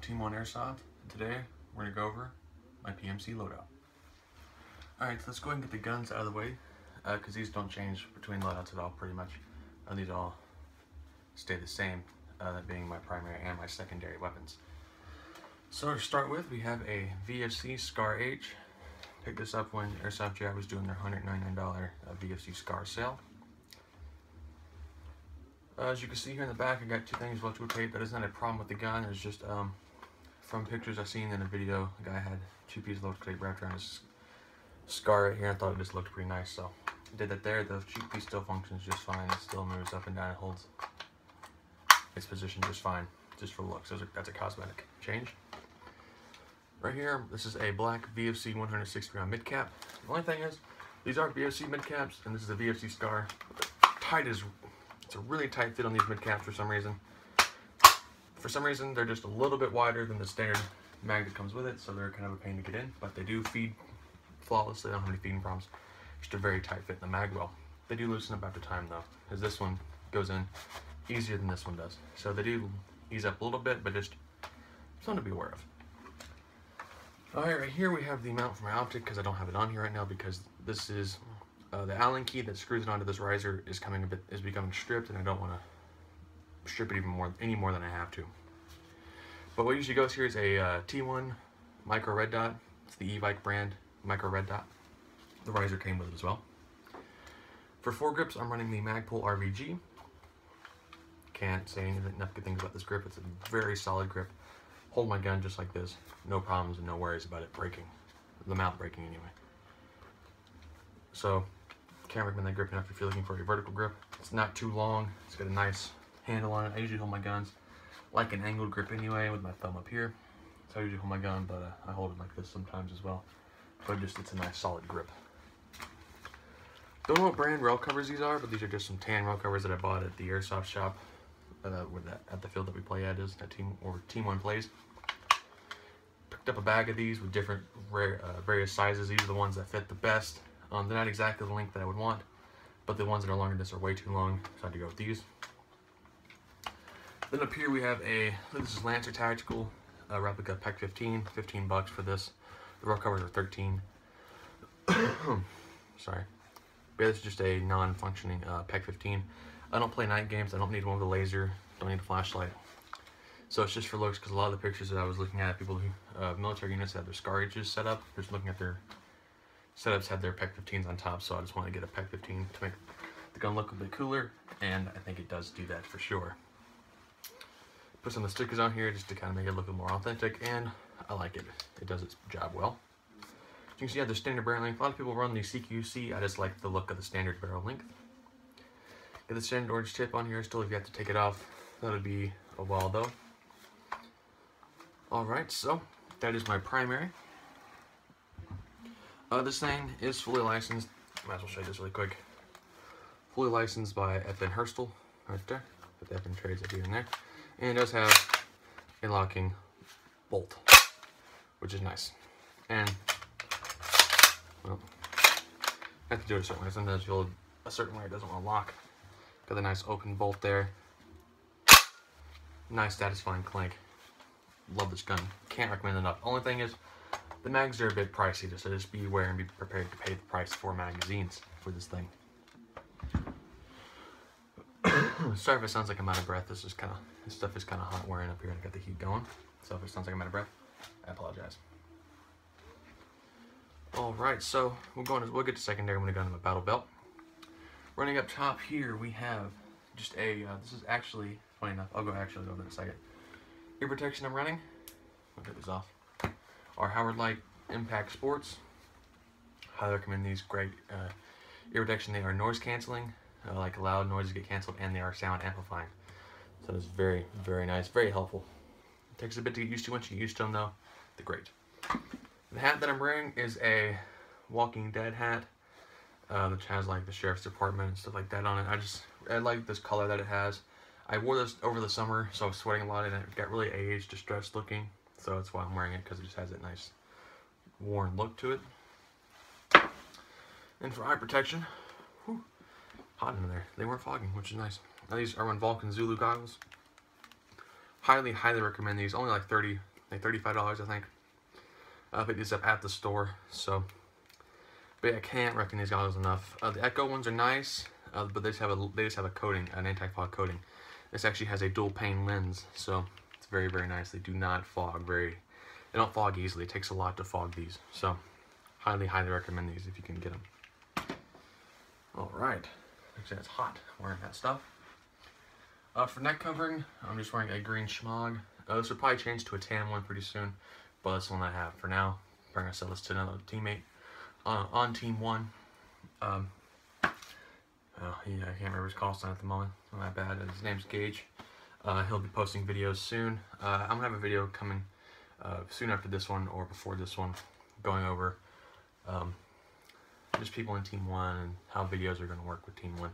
Team 1 Airsoft, and today we're going to go over my PMC loadout. Alright, so let's go ahead and get the guns out of the way, because these don't change between loadouts at all, pretty much. These all stay the same, that being my primary and my secondary weapons. So to start with, we have a VFC Scar H. Picked this up when Airsoft GI was doing their $199 VFC Scar sale. As you can see here in the back, I got two things electrical tape. That is not a problem with the gun. It's just from pictures I've seen in a video, the guy had two pieces of electrical tape wrapped around his scar right here. I thought it just looked pretty nice, so did that there. The cheek piece still functions just fine. It still moves up and down. It holds its position just fine, just for looks. That's a cosmetic change. Right here, this is a black VFC 160 round mid cap. The only thing is, these are VFC mid caps, and this is a VFC Scar. It's a really tight fit on these mid caps for some reason. For some reason, they're just a little bit wider than the standard mag that comes with it, so they're kind of a pain to get in. But they do feed flawlessly. They don't have any feeding problems. Just a very tight fit in the mag well. They do loosen up after time though, because this one goes in easier than this one does. So they do ease up a little bit, but just something to be aware of. Alright, right here we have the mount for my optic, because I don't have it on here right now, because this is the Allen key that screws it onto this riser is becoming stripped, and I don't want to strip it any more than I have to. But what usually goes here is a T1 micro red dot. It's the e-bike brand micro red dot. The riser came with it as well. For foregrips, I'm running the Magpul RVG. Can't say enough good things about this grip. It's a very solid grip. Hold my gun just like this. No problems and no worries about it breaking. The mount breaking anyway. So, can't recommend that grip enough if you're looking for a vertical grip. It's not too long. It's got a nice handle on it. I usually hold my guns like an angled grip anyway, with my thumb up here. So I usually hold my gun, but I hold it like this sometimes as well. But it's a nice solid grip. Don't know what brand rail covers these are, but these are just some tan rail covers that I bought at the Airsoft shop, at the field that we play at is, Team 1 plays. Picked up a bag of these with different various sizes. These are the ones that fit the best. They're not exactly the length that I would want, but the ones that are longer than this are way too long, so I had to go with these. Then up here we have this is Lancer Tactical replica PEC 15, $15 for this. The rail covers are 13. Sorry. But this is just a non-functioning PEC 15. I don't play night games. I don't need one with a laser. Don't need a flashlight. So it's just for looks, because a lot of the pictures that I was looking at, people who military units have their Scar H's set up. Just looking at their setups had their PEC 15s on top, so I just want to get a PEC 15 to make the gun look a bit cooler, and I think it does do that for sure. Put some of the stickers on here just to kind of make it look a little more authentic, and I like it. It does its job well. You can see I have the standard barrel length. A lot of people run the CQC. I just like the look of the standard barrel length. Get the standard orange tip on here still if you have to take it off. That would be a while though. Alright, so that is my primary. This thing is fully licensed. Might as well show you this really quick. Fully licensed by FN Herstal, right there. Put the FN trades up here and there. And it does have a locking bolt, which is nice. And, well, I have to do it a certain way. Sometimes you'll a certain way it doesn't want to lock. Got a nice open bolt there. Nice satisfying clank. Love this gun. Can't recommend it enough. Only thing is, the mags are a bit pricey, so just be aware and be prepared to pay the price for magazines for this thing. Sorry if it sounds like I'm out of breath. This stuff is kind of hot wearing up here, and I got the heat going. So if it sounds like I'm out of breath, I apologize. Alright, so we'll get to secondary when we go into my battle belt. Running up top here, we have just a, this is actually, funny enough, I'll actually go over in a second. Ear protection I'm running, I'll get this off, are Howard Light Impact Sports. Highly recommend these. Great ear protection. They are noise canceling, like loud noises get canceled, and they are sound amplifying. So it's very, very nice, very helpful. It takes a bit to get used to. Once you get used to them though, they're great. The hat that I'm wearing is a Walking Dead hat, which has like the sheriff's department and stuff like that on it. I like this color that it has. I wore this over the summer, so I was sweating a lot, and it got really aged, distressed looking. So that's why I'm wearing it, because it just has that nice worn look to it. And for eye protection, whew, hot in there. They weren't fogging, which is nice. Now these are on Vulcan Zulu goggles. Highly, highly recommend these. Only like 30 like $35, I think. I picked these up at the store, so. But yeah, I can't recommend these goggles enough. The Echo ones are nice, but they just have a coating, an anti-fog coating. This actually has a dual pane lens, so it's very, very nice. They do not fog they don't fog easily. It takes a lot to fog these, so highly, highly recommend these if you can get them. All right, actually it's hot wearing that stuff. For neck covering, I'm just wearing a green schmog. This will probably change to a tan one pretty soon, but that's the one I have for now. I'm gonna sell this to another teammate on Team 1. I can't remember his call sign at the moment. Not that bad. His name's Gage. He'll be posting videos soon. I'm gonna have a video coming soon after this one or before this one, going over just people in Team 1 and how videos are gonna work with Team 1.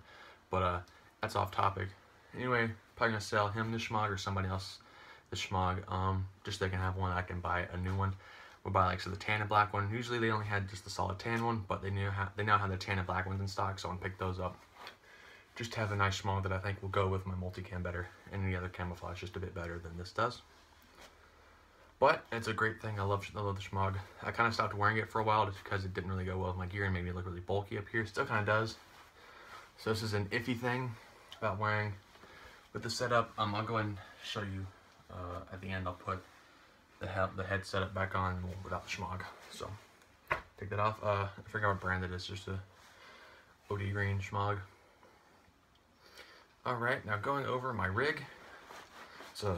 But that's off topic. Anyway, probably gonna sell him the schmog or somebody else the schmog. Just so they can have one. I can buy a new one. We'll buy like the tan and black one. Usually they only had just the solid tan one, but they now have the tan and black ones in stock, so I'm gonna pick those up. Just to have a nice schmog that I think will go with my multicam better, and any other camouflage just a bit better than this does. But it's a great thing. I love the schmog. I kind of stopped wearing it for a while just because it didn't really go well with my gear and made me look really bulky up here. Still kind of does. So this is an iffy thing about wearing with the setup. I'll go ahead and show you at the end. I'll put the head setup back on without the schmog. So take that off. I forgot what brand it is. Just a OD green schmog. Alright, now going over my rig. So,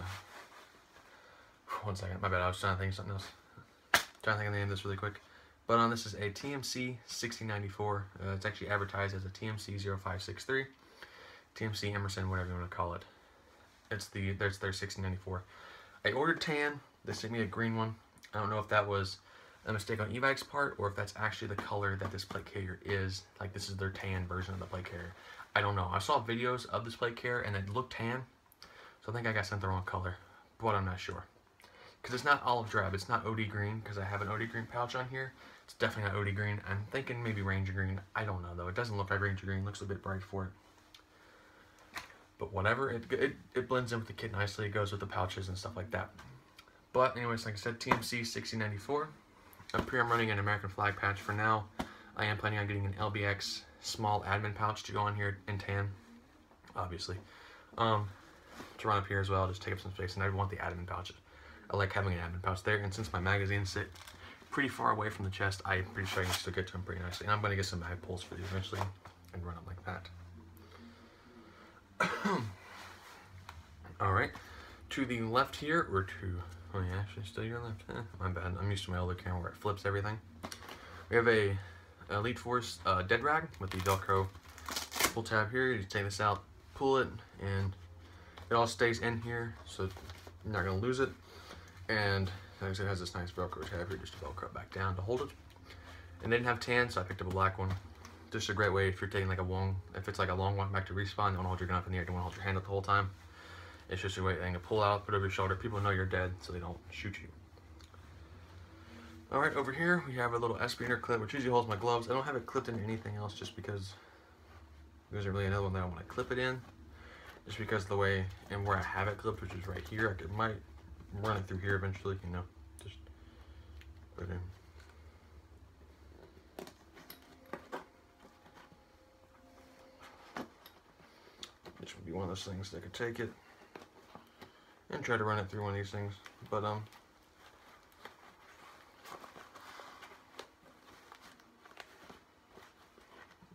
one second, my bad, I was trying to think of something else. Trying to think of the name of this really quick. But this is a TMC 6094. It's actually advertised as a TMC 0563. TMC Emerson, whatever you want to call it. There's their 6094. I ordered tan. They sent me a green one. I don't know if that was a mistake on Evike's part or if that's actually the color that this plate carrier is. Like, this is their tan version of the plate carrier. I don't know. I saw videos of this plate carrier and it looked tan, so I think I got sent the wrong color, but I'm not sure. Because it's not olive drab, it's not OD green, because I have an OD green pouch on here. It's definitely not OD green. I'm thinking maybe Ranger green. I don't know though. It doesn't look like Ranger green. It looks a bit bright for it. But whatever, it blends in with the kit nicely. It goes with the pouches and stuff like that. But anyways, like I said, TMC 6094. Up here I'm running an American flag patch for now. I am planning on getting an LBX small admin pouch to go on here in tan, obviously. To run up here as well, just take up some space, and I want the admin pouches. I like having an admin pouch there, and since my magazines sit pretty far away from the chest, I'm pretty sure I can still get to them pretty nicely. And I'm going to get some mag pulls for these eventually and run them like that. Alright, to the left here, or to, oh yeah, actually still your left, my bad, I'm used to my older camera where it flips everything. We have a Elite Force dead rag with the Velcro pull tab here. You just take this out, pull it, and it all stays in here, so you're not going to lose it. And like I said, it has this nice Velcro tab here just to Velcro it back down to hold it. And they didn't have tan, so I picked up a black one. Just a great way if you're taking like if it's like a long walk back to respawn, you don't want to hold your gun up in the air, you don't want to hold your hand up the whole time. It's just a great thing to pull out, put over your shoulder. People know you're dead, so they don't shoot you. Alright, over here we have a little espionage clip, which usually holds my gloves. I don't have it clipped into anything else just because there isn't really another one that I want to clip it in. Just because of the way and where I have it clipped, which is right here. I might run it through here eventually, you know, just put it in. Which would be one of those things that could take it and try to run it through one of these things. But,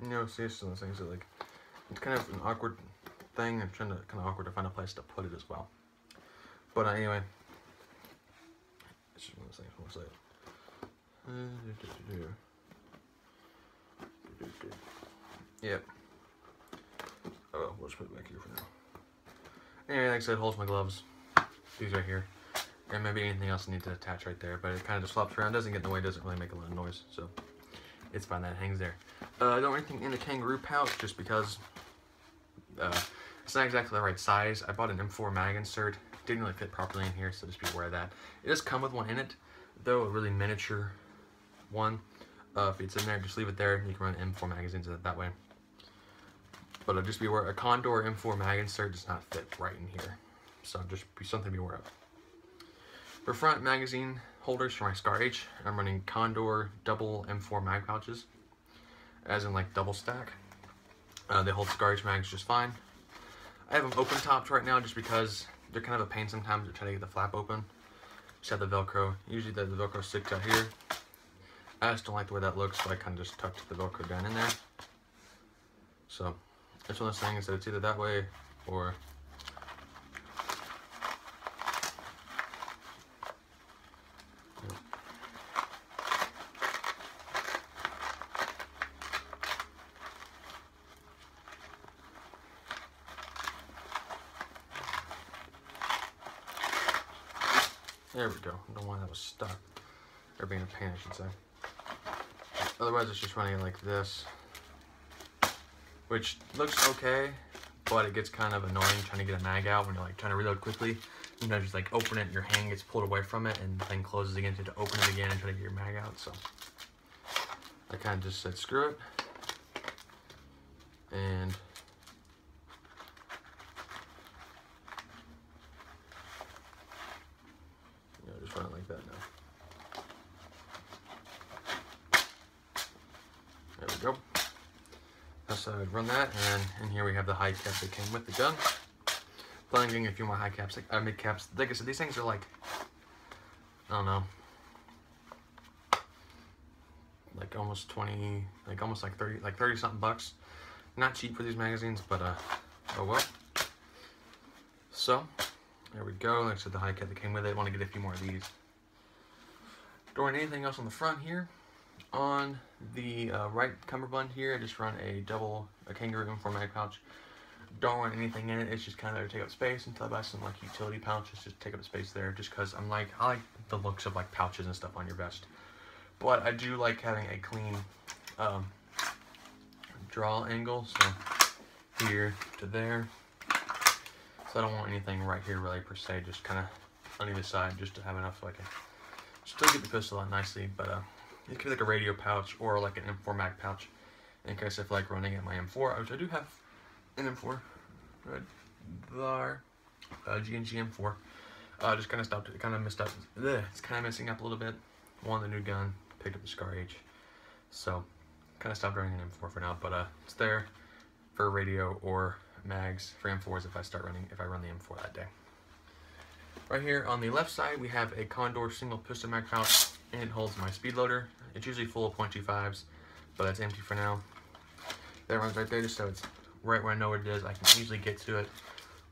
you know, see, it's one of those things that, like, it's kind of an awkward thing. I'm trying to, kind of awkward to find a place to put it as well. But anyway, it's just one of those things. What's that? Yep. Oh, we'll just put it back here for now. Anyway, like I said, it holds my gloves. These right here. And maybe anything else I need to attach right there. But it kind of just flops around, doesn't get in the way, doesn't really make a lot of noise. So it's fine that it hangs there. I don't want anything in the kangaroo pouch just because it's not exactly the right size. I bought an M4 mag insert. Didn't really fit properly in here, so just be aware of that. It does come with one in it, though a really miniature one. If it's in there, just leave it there. You can run M4 magazines that way. But just be aware, a Condor M4 mag insert does not fit right in here. So just be something to be aware of. For front magazine holders for my Scar H, I'm running Condor double M4 mag pouches, as in like double stack. They hold Scar H mags just fine. I have them open topped right now just because they're kind of a pain sometimes to try to get the flap open. Just have the Velcro. Usually the Velcro sticks out here. I just don't like the way that looks, so I kind of just tucked the Velcro down in there. So it's one of those things that it's either that way or there we go. I don't want that was stuck. Or being a pain, I should say. Otherwise, it's just running like this, which looks okay, but it gets kind of annoying trying to get a mag out when you're like trying to reload quickly. You know, just like open it, and your hand gets pulled away from it, and the thing closes again. You have to open it again and try to get your mag out. So I kind of just said screw it, and just run it like that now. There we go. So I would run that, and in here we have the high cap that came with the gun. Planning on getting a few more high caps, mid caps. Like I said, these things are like, I don't know, like almost 20, like almost like 30 something bucks. Not cheap for these magazines, but oh well. So there we go. Like I said, the high cap that came with it. I want to get a few more of these. Don't run anything else on the front here. On the right cummerbund here, I just run a kangaroo M4 mag pouch. Don't run anything in it. It's just kind of there to take up space until I buy some like utility pouches just to take up space there. Just because I like the looks of like pouches and stuff on your vest. But I do like having a clean draw angle. So here to there. So I don't want anything right here really per se. Just kind of on either side, just to have enough so I can still get the pistol out nicely. But it could be like a radio pouch or like an M4 mag pouch in case I feel like running at my M4, which I do have an M4 right there, G&G M4. Just kind of stopped, it kind of messed up. It's kind of messing up a little bit. Won the new gun, picked up the Scar H, so kind of stopped running an M4 for now. But it's there for radio or mags for M4s if I run the M4 that day. Right here on the left side, we have a Condor single pistol mag pouch, and it holds my speed loader. It's usually full of .25s, but it's empty for now. That runs right there, just so it's right where I know what it is. I can easily get to it,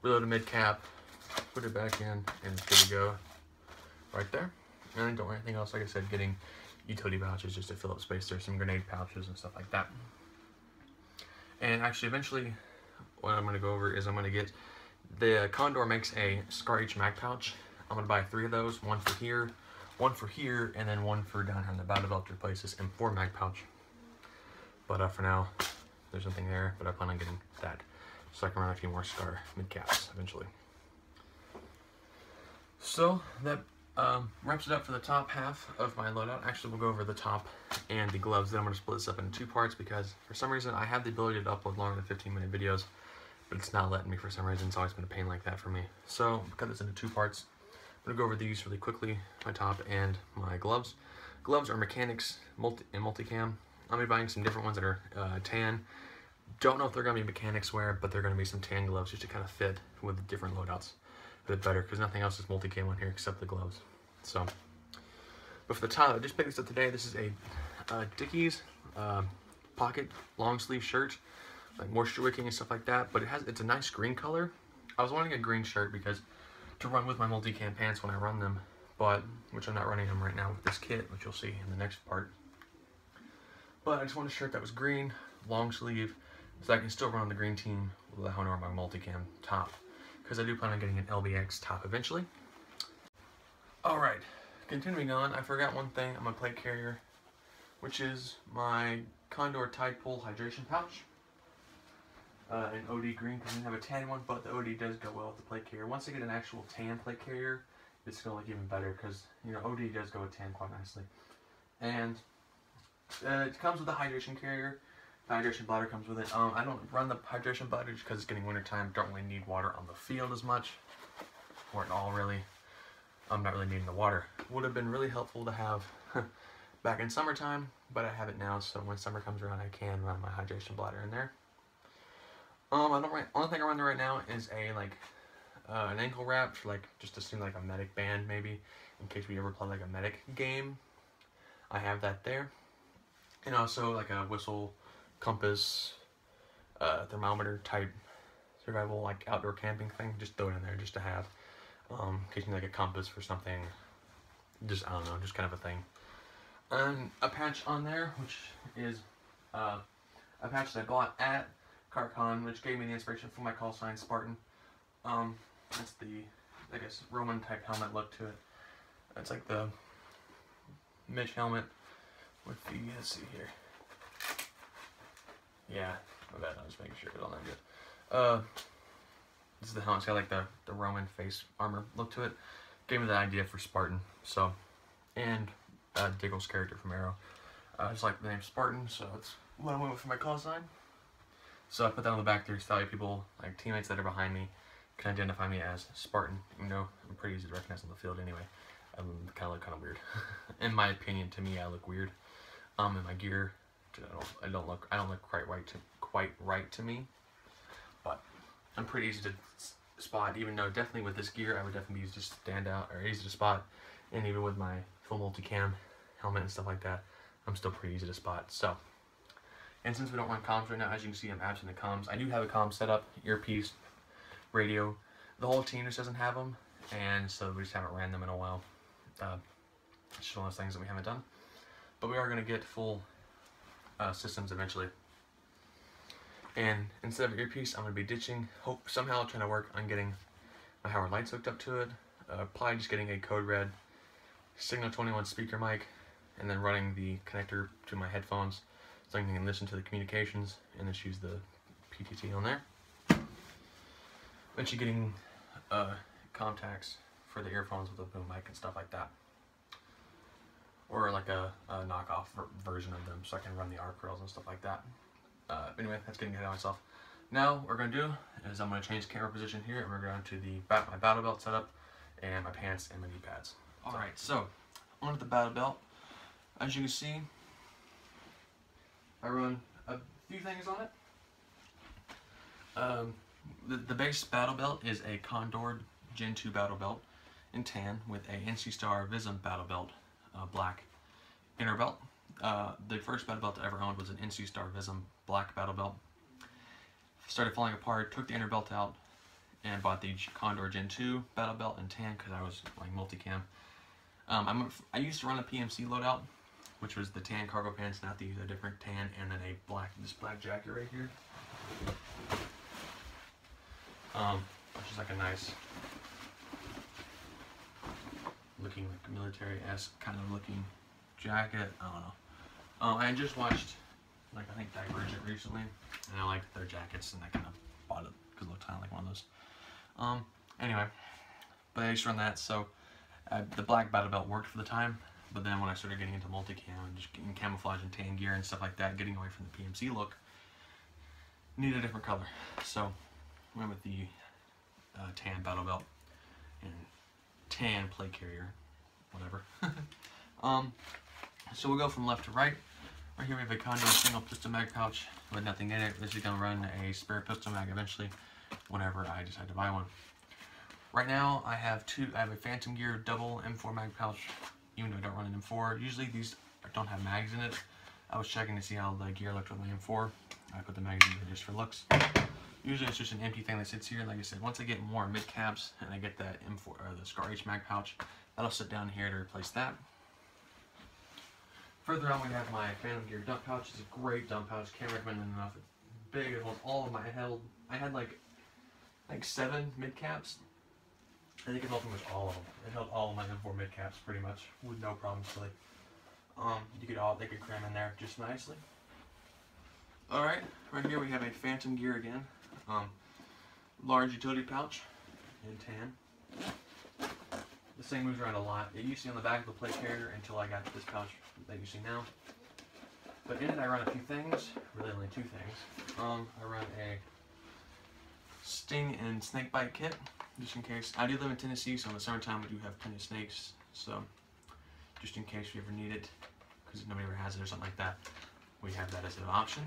reload a mid cap, put it back in, and it's good to go right there. And then don't want anything else. Like I said, getting utility pouches just to fill up space there, some grenade pouches and stuff like that. And actually, eventually, what I'm going to go over is I'm going to get the Condor makes a Scar H mag pouch. I'm going to buy 3 of those, one for here, and then one for down here in the battle belt to replace this M4 mag pouch. But for now, there's nothing there, but I plan on getting that so I can run a few more Scar mid caps eventually. So that wraps it up for the top half of my loadout. Actually, we'll go over the top and the gloves. Then I'm going to split this up into 2 parts because for some reason I have the ability to upload longer than 15-minute videos, but it's not letting me for some reason. It's always been a pain like that for me. So I'll cut this into 2 parts. I'm going to go over these really quickly, my top and my gloves. Gloves are Mechanics multicam. I'm going to be buying some different ones that are tan. Don't know if they're going to be Mechanics wear, but they're going to be some tan gloves just to kind of fit with the different loadouts a bit better, because nothing else is multicam on here except the gloves. So, but for the top, I just picked this up today. This is a Dickies pocket long sleeve shirt, like moisture wicking and stuff like that. But it's a nice green color. I was wanting a green shirt because to run with my multicam pants when I run them, but which I'm not running them right now with this kit, which you'll see in the next part. But I just wanted a shirt that was green, long sleeve, so I can still run on the green team without having to wear my multicam top, because I do plan on getting an LBX top eventually. Alright, continuing on, I forgot one thing on my plate carrier, which is my Condor Tide Pool hydration pouch. An OD green, because I didn't have a tan one, but the OD does go well with the plate carrier. Once I get an actual tan plate carrier, it's going to look even better, because, you know, OD does go with tan quite nicely. And it comes with a hydration carrier. The hydration bladder comes with it. I don't run the hydration bladder just because it's getting winter time. Don't really need water on the field as much, or at all really. I'm not really needing the water. Would have been really helpful to have back in summertime, but I have it now, so when summer comes around, I can run my hydration bladder in there. Only thing I'm running right now is a an ankle wrap for just to seem like a medic band maybe, in case we ever play like a medic game. I have that there, and also like a whistle, compass, thermometer type survival outdoor camping thing. Just throw it in there just to have, in case you need like a compass for something. Just I don't know, just kind of a thing. And a patch on there, which is a patch that I bought at CarCon, which gave me the inspiration for my call sign Spartan. That's the, I guess, Roman type helmet look to it. It's like the Mitch helmet with the, let's see here. Yeah, my bad, I was making sure it's on there good. This is the helmet, it's got like the Roman face armor look to it. Gave me the idea for Spartan, so, and Diggle's character from Arrow. I just like the name Spartan, so that's what I went with for my call sign. So I put that on the back there so that people, like teammates that are behind me, can identify me as Spartan. You know, I'm pretty easy to recognize on the field anyway. I kind of look weird. In my opinion, to me, I look weird. In my gear, I don't look quite right to me. But I'm pretty easy to spot. Even though definitely with this gear, I would definitely be easy to stand out or easy to spot. And even with my full multicam helmet and stuff like that, I'm still pretty easy to spot. So. And since we don't run comms right now, as you can see, I'm absent of comms. I do have a comm set up, earpiece, radio. The whole team just doesn't have them, and so we just haven't ran them in a while. It's just one of those things that we haven't done. But we are going to get full systems eventually. And instead of earpiece, I'm going to be ditching, somehow trying to work on getting my Howard lights hooked up to it. Probably just getting a Code Red Signal 21 speaker mic, and then running the connector to my headphones. So I can listen to the communications and just use the PTT on there. Eventually getting contacts for the earphones with a boom mic and stuff like that. Or like a knockoff version of them so I can run the arc rails and stuff like that. Anyway, that's getting ahead of myself. Now what we're going to do is I'm going to change the camera position here and we're going to my battle belt setup and my pants and my knee pads. Alright, so onto the battle belt. As you can see, I run a few things on it. The base battle belt is a Condor Gen 2 battle belt in tan with a NC Star Vism battle belt, black inner belt. The first battle belt I ever owned was an NC Star Vism black battle belt. Started falling apart, took the inner belt out, and bought the Condor Gen 2 battle belt in tan because I was like multicam. I used to run a PMC Loadout, which was the tan cargo pants, not the different tan, and then this black jacket right here. Which is like a nice looking, like military-esque kind of looking jacket. I don't know. I just watched, I think Divergent recently, and I liked their jackets, and I kind of bought it because it looked kind of like one of those. Anyway, but I used to run that, so the black battle belt worked for the time. But then when I started getting into multicam and just getting camouflage and tan gear and stuff like that, getting away from the PMC look, needed a different color. So I went with the tan battle belt and tan plate carrier, whatever. So we'll go from left to right. Right here we have a Condor single pistol mag pouch with nothing in it. This is going to run a spare pistol mag eventually, whenever I decide to buy one. Right now I have a Phantom Gear double M4 mag pouch. Even though I don't run an M4, usually these don't have mags in it. I was checking to see how the gear looked with my M4. I put the mags in here just for looks. Usually it's just an empty thing that sits here. Like I said, once I get more mid caps and I get that M4 or the Scar H mag pouch, that'll sit down here to replace that. Further on, we have my Phantom Gear dump pouch. It's a great dump pouch. Can't recommend it enough. It's big. It holds all of my. I had like 7 mid caps. I think it held pretty much all of them. It held all of my M4 mid caps pretty much with no problems really. They could cram in there just nicely. Alright, right here we have a Phantom Gear again. Large utility pouch in tan. This thing moves around a lot. It used to be on the back of the plate carrier until I got this pouch that you see now. But in it I run a few things, really only 2 things. I run a Sting and Snakebite kit. just in case. I do live in Tennessee, so in the summertime we do have plenty of snakes, so just in case we ever need it, because nobody ever has it or something like that, we have that as an option.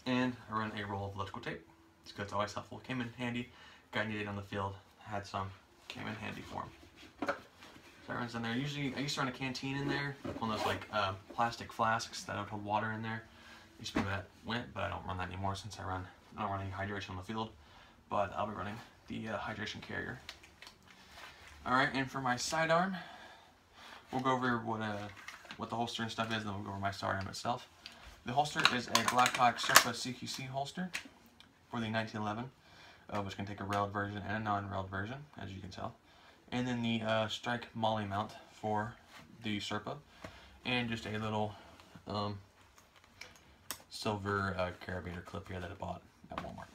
And I run a roll of electrical tape. It's good, it's always helpful. Came in handy. Guy needed it on the field, had some, came in handy for him. So that runs in there. Usually, I used to run a canteen in there, one of those like plastic flasks that would hold water in there. Used to be where that went, but I don't run that anymore since I don't run any hydration on the field. But I'll be running the hydration carrier. Alright, and for my sidearm, we'll go over what the holster and stuff is, and then we'll go over my sidearm itself. The holster is a Blackhawk Serpa CQC holster for the 1911, which can take a railed version and a non-railed version, as you can tell. And then the Strike Molly mount for the Serpa, and just a little silver carabiner clip here that I bought at Walmart.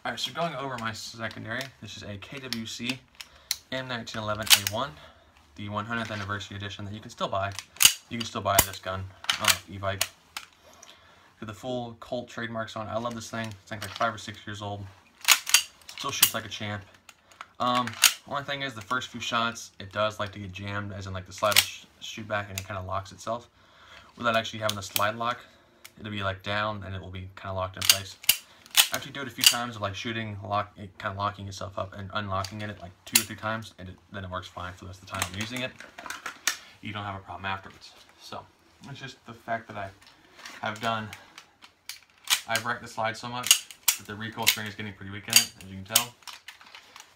Alright, so going over my secondary, this is a KWC M1911A1, the 100th anniversary edition that you can still buy. You can still buy this gun on e-bike. With the full Colt trademarks on it. I love this thing. It's like 5 or 6 years old. Still shoots like a champ. Only thing is, the first few shots, it does like to get jammed, as in like the slide will shoot back and it kind of locks itself. Without actually having the slide lock, it'll be like down and it will be kind of locked in place. After you do it a few times of like shooting, it kind of locking itself up and unlocking it like 2 or 3 times, and then it works fine for the rest of the time I'm using it. You don't have a problem afterwards. So it's just the fact that I've wrecked the slide so much that the recoil spring is getting pretty weak in it, as you can tell,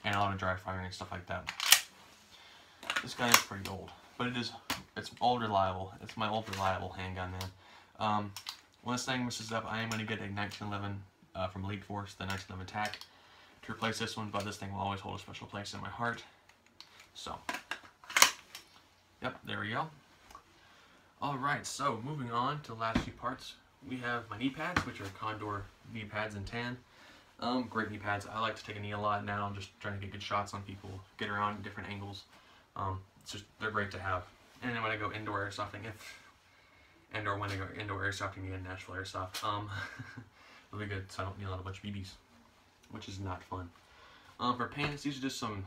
and a lot of dry firing and stuff like that. This guy is pretty old, but it's old reliable. It's my old reliable handgun, man. When this thing messes up, I am going to get a 1911 from Elite Force, the 1911 TAC, to replace this one, but this thing will always hold a special place in my heart. So, yep, there we go. Alright, so moving on to the last few parts, we have my knee pads, which are Condor knee pads in tan. Great knee pads. I like to take a knee a lot now. I'm just trying to get good shots on people, get around different angles. They're great to have. And then when I go indoor airsofting, when I go indoor airsofting again, Nashville Airsoft, it'll be good so I don't kneel on a bunch of BBs, which is not fun. For pants, these are just some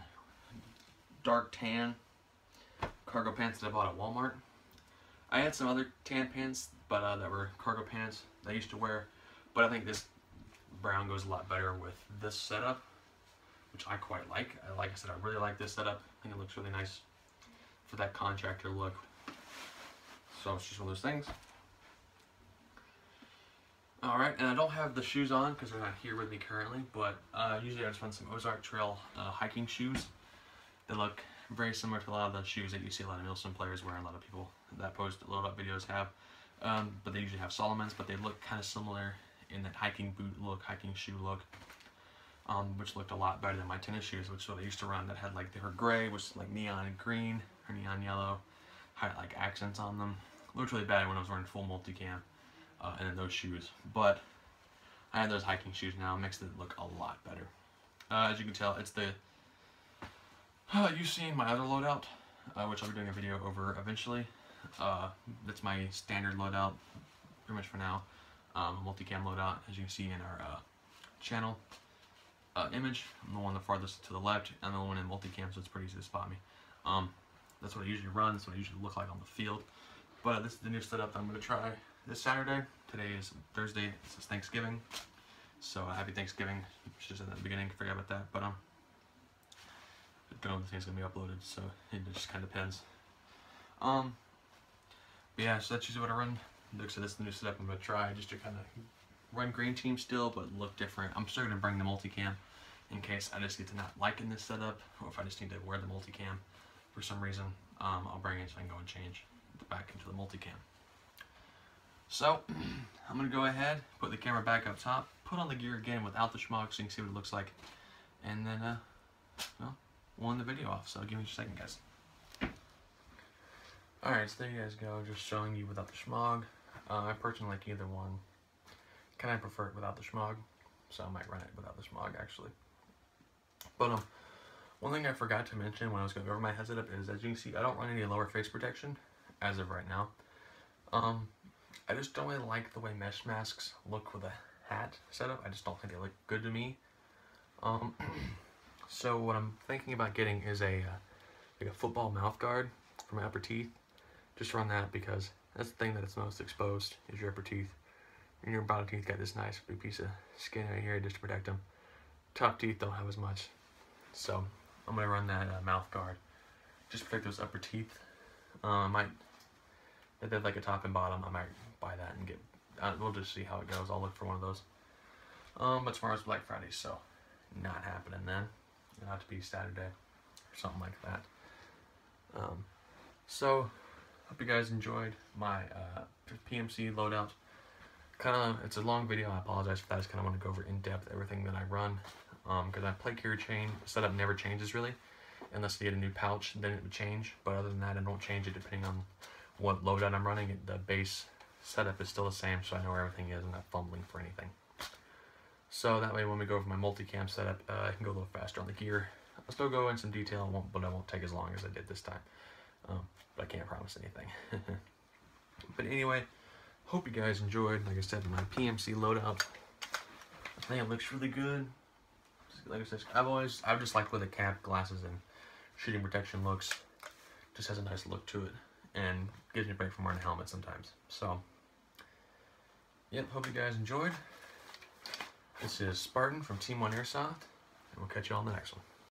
dark tan cargo pants that I bought at Walmart. I had some other tan pants, but that were cargo pants that I used to wear, but I think this brown goes a lot better with this setup, which I quite like. Like I said, I really like this setup. I think it looks really nice for that contractor look. So it's just one of those things. Alright, and I don't have the shoes on because they're not here with me currently, but usually I just run some Ozark Trail hiking shoes. They look very similar to a lot of the shoes that you see a lot of Nielsen players wearing, a lot of people that post loadout videos have. But they usually have Solomons, but they look kind of similar in that hiking boot look, hiking shoe look, which looked a lot better than my tennis shoes, which is what I used to run, that had like, they were gray, which is like neon green or neon yellow, had like accents on them. Looked really bad when I was wearing full multicam. And then those shoes, but I have those hiking shoes now, makes it look a lot better. As you can tell, it's the you've seen my other loadout, which I'll be doing a video over eventually. That's my standard loadout, pretty much for now. Multicam loadout, as you can see in our channel image. I'm the one the farthest to the left, and the one in multicam, so it's pretty easy to spot me. That's what I usually run. That's what I usually look like on the field. But this is the new setup that I'm going to try this Saturday. Today is Thursday. This is Thanksgiving. So happy Thanksgiving. Should have said that at the beginning. Forgot about that. But I don't know when the thing's going to be uploaded, so it just kind of depends. But yeah, so that's usually what I run. So this is the new setup I'm going to try, just to kind of run green team still, but look different. I'm still going to bring the multicam in case I just get to not liking this setup, or if I just need to wear the multicam for some reason. I'll bring it so I can go and change back into the multicam. So I'm going to go ahead, put the camera back up top, put on the gear again without the schmog so you can see what it looks like, and then well, we'll end the video off. So give me just a second, guys. Alright, so there you guys go, just showing you without the schmog. I personally like either one. Kind of prefer it without the schmog, so I might run it without the schmog actually. But one thing I forgot to mention when I was going over my head setup is, as you can see, I don't run any lower face protection as of right now. I just don't really like the way mesh masks look with a hat setup. I just don't think they look good to me. So what I'm thinking about getting is like a football mouth guard for my upper teeth. Just run that because that's the thing that it's most exposed is your upper teeth. And your bottom teeth got this nice big piece of skin right here just to protect them. Top teeth don't have as much. So I'm going to run that mouth guard. Just protect those upper teeth. If they have like a top and bottom, I might buy that and get, we'll just see how it goes. I'll look for one of those. But tomorrow's Black Friday, so not happening then. It'll have to be Saturday or something like that. So, hope you guys enjoyed my PMC loadout. It's a long video, I apologize for that. I just kind of want to go over in depth everything that I run. Because my plate carrier chain setup never changes really. Unless you get a new pouch, then it would change. But other than that, I don't change it depending on what loadout I'm running. The base setup is still the same, so I know where everything is. I'm not fumbling for anything. So that way when we go over my multicam setup, I can go a little faster on the gear. I'll still go in some detail, but I won't take as long as I did this time. But I can't promise anything. But anyway, hope you guys enjoyed, like I said, my PMC loadout. I think it looks really good. Like I said, I've just liked where the cap, glasses, and shooting protection looks. Just has a nice look to it. And gives me a break from wearing a helmet sometimes. So, yep, hope you guys enjoyed. This is Spartan from Team 1 Airsoft, and we'll catch you all in the next one.